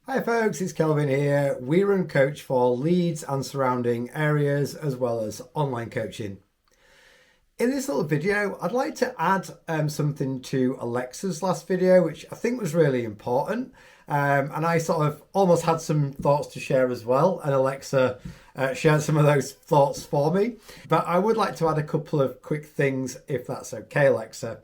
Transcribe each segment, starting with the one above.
Hi folks, it's Kelvin here. We run coach for Leeds and surrounding areas as well as online coaching. In this little video, I'd like to add something to Alexa's last video, which I think was really important. And I sort of almost had some thoughts to share as well. And Alexa shared some of those thoughts for me. But I would like to add a couple of quick things, if that's okay, Alexa.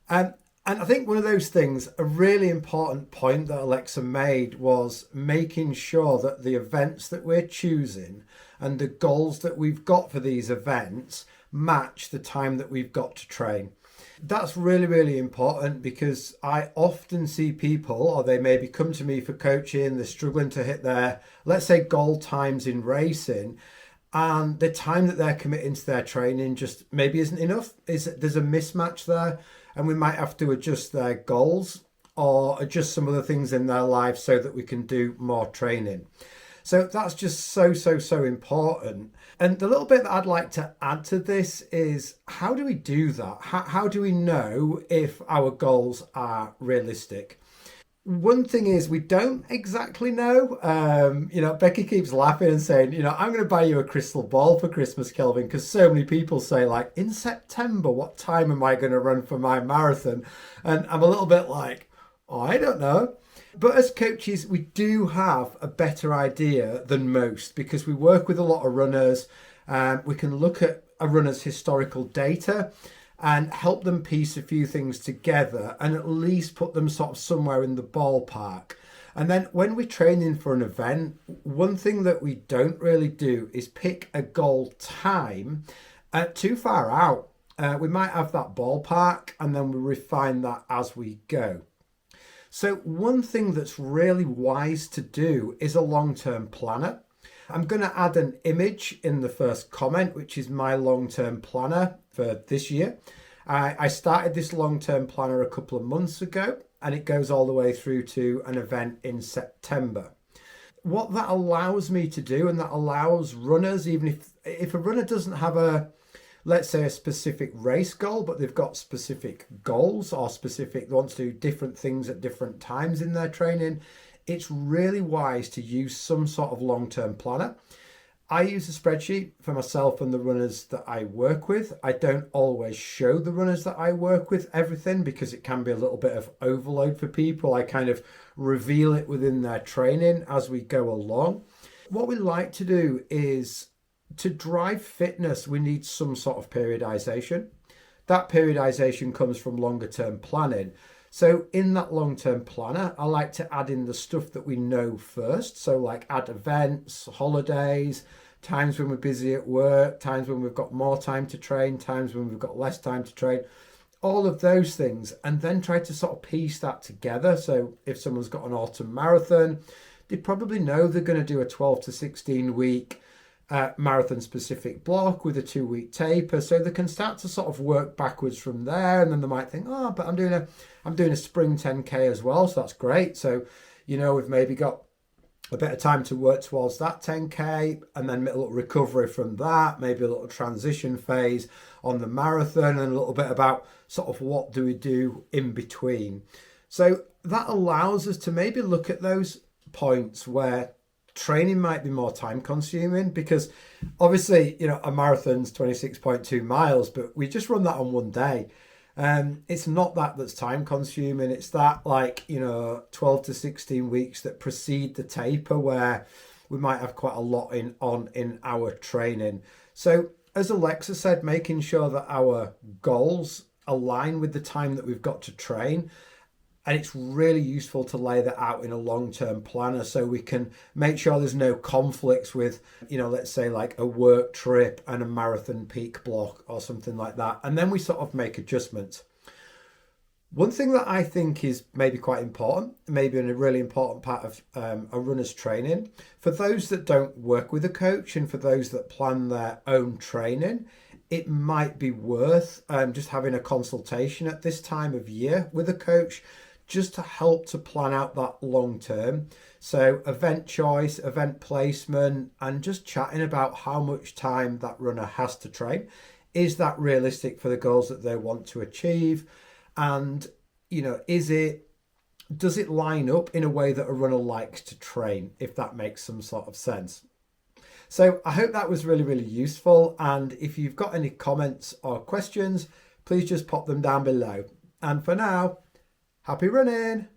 And I think one of those things, a really important point that Alexa made was making sure that the events that we're choosing and the goals that we've got for these events match the time that we've got to train. That's really, really important because I often see people, or they maybe come to me for coaching, they're struggling to hit their, let's say, goal times in racing, and the time that they're committing to their training just maybe isn't enough. There's a mismatch there, and we might have to adjust their goals or adjust some of the things in their life so that we can do more training. So that's just so important. And the little bit that I'd like to add to this is, how do we do that? How do we know if our goals are realistic? One thing is, we don't exactly know. Becky keeps laughing and saying, I'm going to buy you a crystal ball for Christmas, Kelvin, because so many people say, like, in September, what time am I going to run for my marathon? And I'm a little bit like, oh, I don't know. But as coaches, we do have a better idea than most because we work with a lot of runners. We can look at a runner's historical data and help them piece a few things together and at least put them sort of somewhere in the ballpark. And then when we're training for an event, one thing that we don't really do is pick a goal time too far out. We might have that ballpark and then we refine that as we go. So one thing that's really wise to do is a long-term planner. I'm going to add an image in the first comment, which is my long-term planner for this year. I started this long-term planner a couple of months ago, and it goes all the way through to an event in September. What that allows me to do, and that allows runners, even if a runner doesn't have let's say a specific race goal, but they've got specific goals or they want to do different things at different times in their training, it's really wise to use some sort of long-term planner. I use a spreadsheet for myself and the runners that I work with. I don't always show the runners that I work with everything because it can be a little bit of overload for people. I kind of reveal it within their training as we go along. What we like to do is, to drive fitness, we need some sort of periodization. That periodization comes from longer term planning. So in that long-term planner, I like to add in the stuff that we know first. So like add events, holidays, times when we're busy at work, times when we've got more time to train, times when we've got less time to train, all of those things, and then try to sort of piece that together. So if someone's got an autumn marathon, they probably know they're going to do a 12 to 16 week marathon specific block with a 2-week taper, so they can start to sort of work backwards from there. And then they might think, oh, but I'm doing a spring 10k as well, so that's great. So we've maybe got a bit of time to work towards that 10k, and then a little recovery from that, maybe a little transition phase on the marathon, and a little bit about sort of what do we do in between. So that allows us to maybe look at those points where training might be more time consuming, because obviously a marathon's 26.2 miles, but we just run that on one day. It's not that's time consuming. It's that 12 to 16 weeks that precede the taper where we might have quite a lot in our training. So as Alexa said, making sure that our goals align with the time that we've got to train. And it's really useful to lay that out in a long-term planner so we can make sure there's no conflicts with, let's say like a work trip and a marathon peak block or something like that. And then we sort of make adjustments. One thing that I think is maybe quite important, maybe a really important part of a runner's training, for those that don't work with a coach and for those that plan their own training, it might be worth just having a consultation at this time of year with a coach, just to help to plan out that long term. So event choice, event placement, and just chatting about how much time that runner has to train. Is that realistic for the goals that they want to achieve? And, is it does it line up in a way that a runner likes to train, if that makes some sort of sense? So I hope that was really, really useful. And if you've got any comments or questions, please just pop them down below. And for now, happy running.